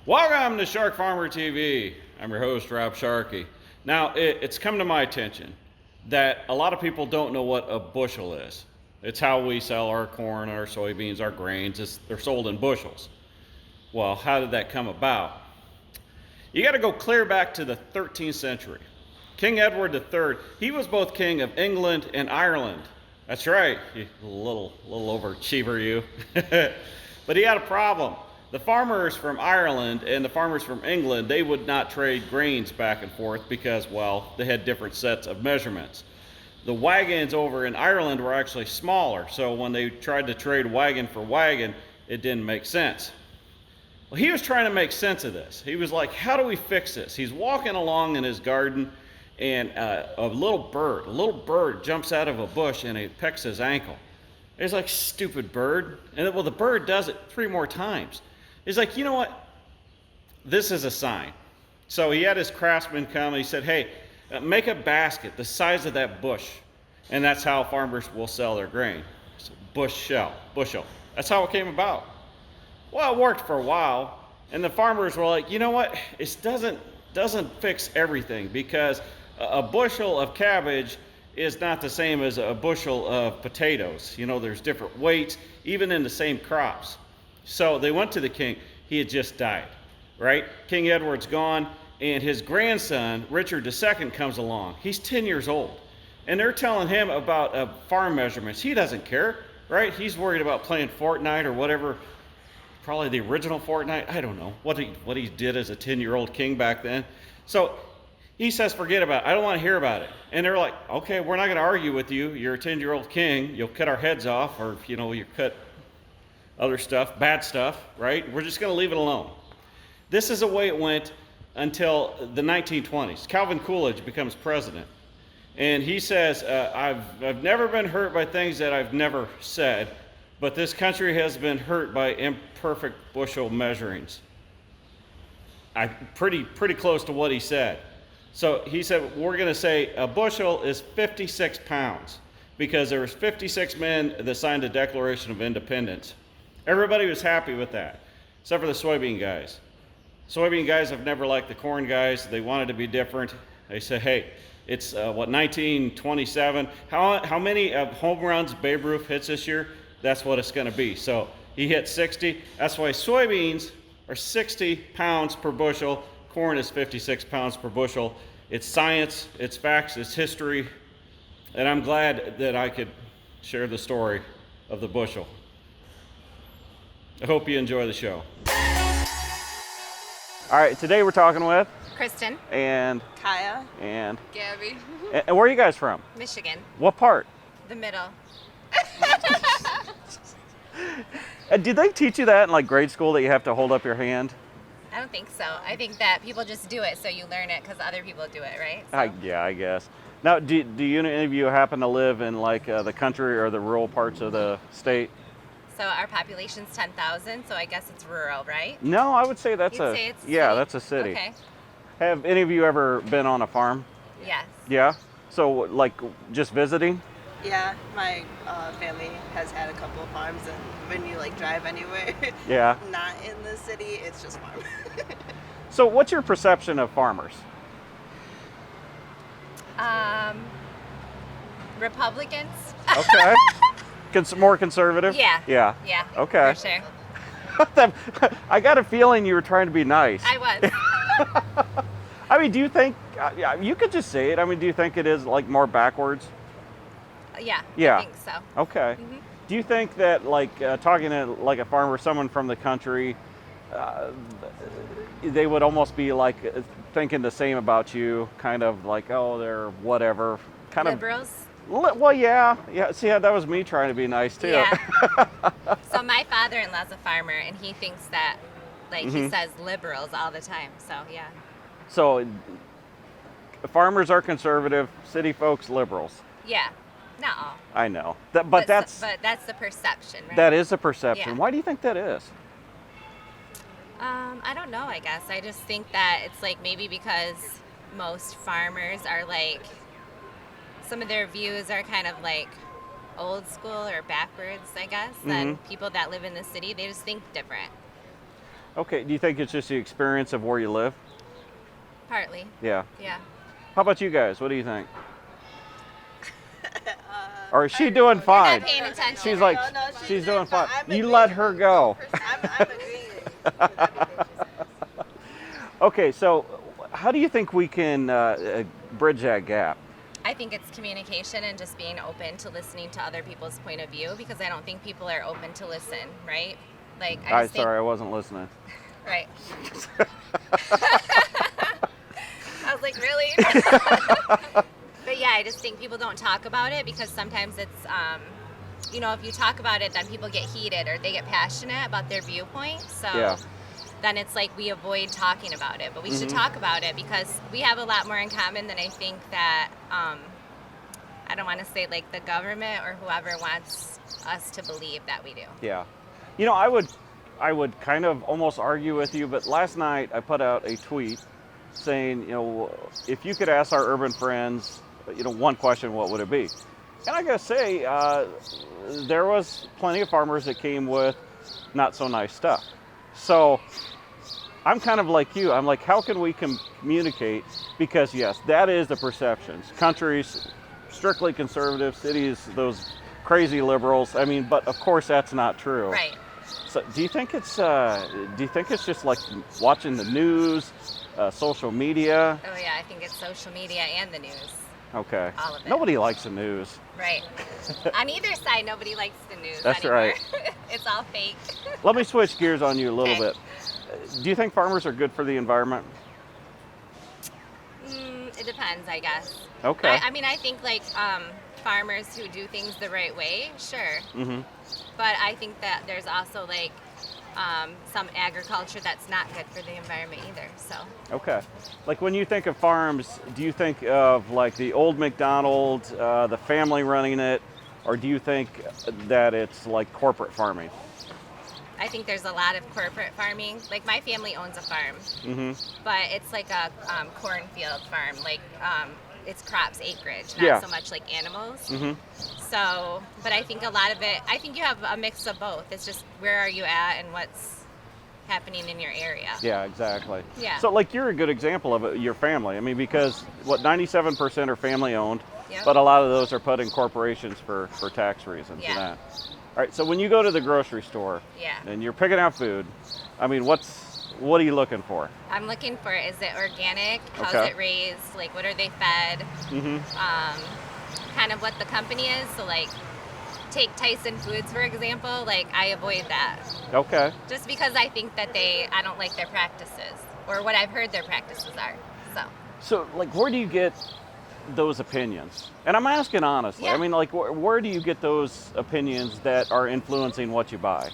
Welcome to SharkFarmer TV. I'm your host, Rob Sharkey. Now, it's come to my attention that a lot of people don't know what a bushel is. It's how we sell our corn, our soybeans, our grains. They're sold in bushels. Well, how did that come about? You got to go clear back to the 13th century. King Edward III, he was both king of England and Ireland. That's right, you little overachiever you. But he had a problem. The farmers from Ireland and the farmers from England, they would not trade grains back and forth because, well, they had different sets of measurements. The wagons over in Ireland were actually smaller, so when they tried to trade wagon for wagon, it didn't make sense. Well, he was trying to make sense of this. He was like, how do we fix this? He's walking along in his garden, and a little bird jumps out of a bush and he pecks his ankle. He's like, stupid bird. And well, the bird does it 3 more times. He's like, you know what? This is a sign. So he had his craftsman come and he said, hey, make a basket the size of that bush. And that's how farmers will sell their grain. So bushel. That's how it came about. Well, it worked for a while. And the farmers were like, you know what? It doesn't fix everything, because a bushel of cabbage is not the same as a bushel of potatoes. You know, there's different weights, even in the same crops. So they went to the king. He had just died, right? King Edward's gone, and his grandson, Richard II, comes along. He's 10 years old, and they're telling him about farm measurements. He doesn't care, right? He's worried about playing Fortnite or whatever, probably the original Fortnite. I don't know what he did as a 10-year-old king back then. So he says, forget about it. I don't want to hear about it. And they're like, okay, we're not going to argue with you. You're a 10-year-old king. You'll cut our heads off, or, you know, you cut other stuff, bad stuff, right? We're just going to leave it alone. This is the way it went until the 1920s. Calvin Coolidge becomes president. And he says, I've never been hurt by things that I've never said, but this country has been hurt by imperfect bushel measurings. Pretty close to what he said. So he said, we're going to say a bushel is 56 pounds, because there was 56 men that signed the Declaration of Independence. Everybody was happy with that, except for the soybean guys. Soybean guys have never liked the corn guys. They wanted to be different. They said, hey, it's 1927. How many home runs Babe Ruth hits this year? That's what it's going to be. So he hit 60. That's why soybeans are 60 pounds per bushel. Corn is 56 pounds per bushel. It's science, it's facts, it's history. And I'm glad that I could share the story of the bushel. I hope you enjoy the show. All right, today we're talking with Kristen. And Kaya. And Gabby. And where are you guys from? Michigan. What part? The middle. Did they teach you that in like grade school, that you have to hold up your hand? I don't think so. I think that people just do it so you learn it because other people do it, right? So. Yeah, I guess. Now, do any of you happen to live in like the country or the rural parts of the state? So our population's 10,000, so I guess it's rural, right? No, I would say that's You'd say it's a yeah, city? that's a city. Okay. Have any of you ever been on a farm? Yes. Yeah. So like just visiting? Yeah, my family has had a couple of farms, and when you like drive anywhere, Yeah. not in the city, it's just farm. So what's your perception of farmers? Republicans. Okay. More conservative? Yeah. Yeah. Yeah. Okay. For sure. I got a feeling you were trying to be nice. I was. I mean, do you think, you could just say it, I mean, do you think it is like more backwards? Yeah. Yeah. I think so. Okay. Mm-hmm. Do you think that like talking to like a farmer, someone from the country, they would almost be like thinking the same about you, kind of like, oh, they're whatever, kind Liberals? Well, yeah. See, that was me trying to be nice too. Yeah. So my father-in-law's a farmer, and he thinks that, like, he says liberals all the time. So yeah. So farmers are conservative, city folks liberals. Yeah. Not all. I know. But that's the perception, right? That is the perception. Yeah. Why do you think that is? I don't know, I guess. I just think that it's like maybe because most farmers are like, some of their views are kind of like old school or backwards, I guess, than people that live in the city. They just think different. Okay, do you think it's just the experience of where you live? Partly. Yeah. Yeah. How about you guys? What do you think? Or is she doing fine? Not paying attention. She's like, No, she's doing fine. I'm You agreeing let with her you. go. I'm agreeing with everything she says. Okay, so how do you think we can bridge that gap? I think it's communication and just being open to listening to other people's point of view, because I don't think people are open to listen, right? Like I just think, Sorry, I wasn't listening. right. I was like, really? But yeah, I just think people don't talk about it because sometimes it's, you know, if you talk about it, then people get heated or they get passionate about their viewpoint. So Yeah. then it's like we avoid talking about it. But we should talk about it because we have a lot more in common than I think that, I don't want to say like the government or whoever wants us to believe that we do. Yeah. You know, I would kind of almost argue with you, but last night I put out a tweet saying, you know, if you could ask our urban friends, you know, one question, what would it be? And I gotta say, there was plenty of farmers that came with not so nice stuff. So I'm kind of like you. I'm like, how can we communicate? Because yes, that is the perceptions. Countries, strictly conservative, cities, those crazy liberals. I mean, but of course that's not true. Right. So do you think it's just like watching the news, social media? Oh yeah, I think it's social media and the news. Okay. All of it. Nobody likes the news. Right. On either side, nobody likes the news That's anymore. right. It's all fake. Let me switch gears on you a little Okay. bit. Do you think farmers are good for the environment? It depends, I guess. Okay. I mean, I think like farmers who do things the right way, sure. Mm-hmm. But I think that there's also like some agriculture that's not good for the environment either. So Okay. Like when you think of farms, do you think of like the old McDonald's, the family running it, or do you think that it's like corporate farming? I think there's a lot of corporate farming. Like my family owns a farm, Mm-hmm. but it's like a cornfield farm. Like it's crops acreage, not Yeah. so much like animals. Mm-hmm. So, but I think a lot of it, I think you have a mix of both. It's just where are you at and what's happening in your area. Yeah, exactly. Yeah. So like you're a good example of it, your family. I mean, because what 97% are family owned, Yep. but a lot of those are put in corporations for tax reasons Yeah. and that. All right. So when you go to the grocery store Yeah. and you're picking out food, I mean, what are you looking for? I'm looking for, is it organic? How's Okay. it raised? Like, what are they fed? Mm-hmm. Kind of what the company is. So, like, take Tyson Foods, for example. Like, I avoid that. Okay. Just because I think that I don't like their practices or what I've heard their practices are. So, like, where do you get those opinions? And I'm asking honestly. Yeah. I mean, like, where do you get those opinions that are influencing what you buy?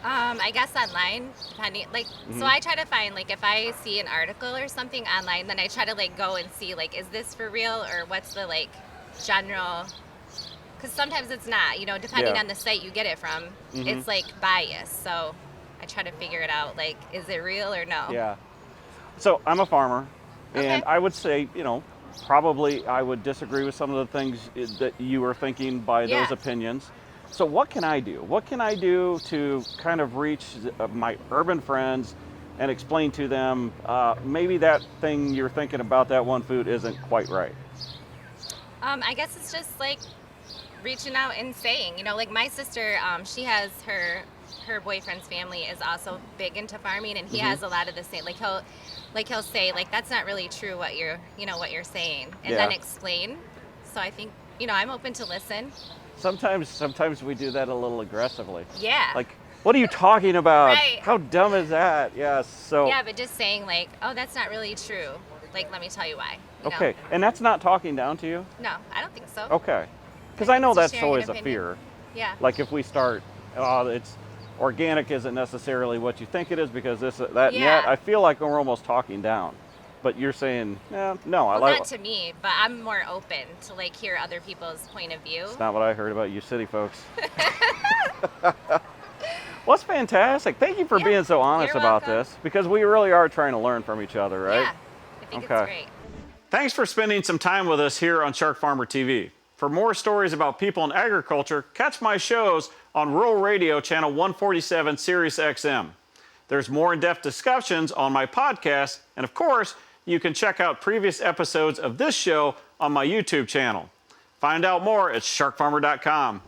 I guess online, depending, like, Mm-hmm. so I try to find, like, if I see an article or something online, then I try to, like, go and see, like, is this for real or what's the, like, general, because sometimes it's not, you know, depending Yeah. on the site you get it from, Mhm. it's, like, biased. So I try to figure it out, like, is it real or no? Yeah. So I'm a farmer, and Okay. I would say, you know, probably I would disagree with some of the things that you were thinking by Yeah. those opinions. So what can I do? What can I do to kind of reach my urban friends and explain to them maybe that thing you're thinking about that one food isn't quite right? I guess it's just like reaching out and saying, you know, like my sister, she has her boyfriend's family is also big into farming, and he Mm-hmm. has a lot of the same. He'll say like that's not really true what you're saying, and Yeah. then explain. So I think, you know, I'm open to listen. Sometimes we do that a little aggressively. Yeah. Like, what are you talking about? Right. How dumb is that? Yes. So Yeah, but just saying like, oh, that's not really true. Like, let me tell you why. You okay, know? and that's not talking down to you? No, I don't think so. Okay. Because I know It's just that's sharing an always a opinion. fear. Yeah. Like if we start, oh, it's organic isn't necessarily what you think it is because this, that, and Yeah. that. I feel like we're almost talking down. But you're saying, no, I Well, like. not to me, but I'm more open to like hear other people's point of view. It's not what I heard about you city folks. Well, it's fantastic. Thank you for Yeah, being so honest you're about welcome. this because we really are trying to learn from each other, right? Yeah, I think Okay. it's great. Thanks for spending some time with us here on SharkFarmer TV. For more stories about people in agriculture, catch my shows on Rural Radio Channel 147 Sirius XM. There's more in-depth discussions on my podcast, and of course, you can check out previous episodes of this show on my YouTube channel. Find out more at sharkfarmer.com.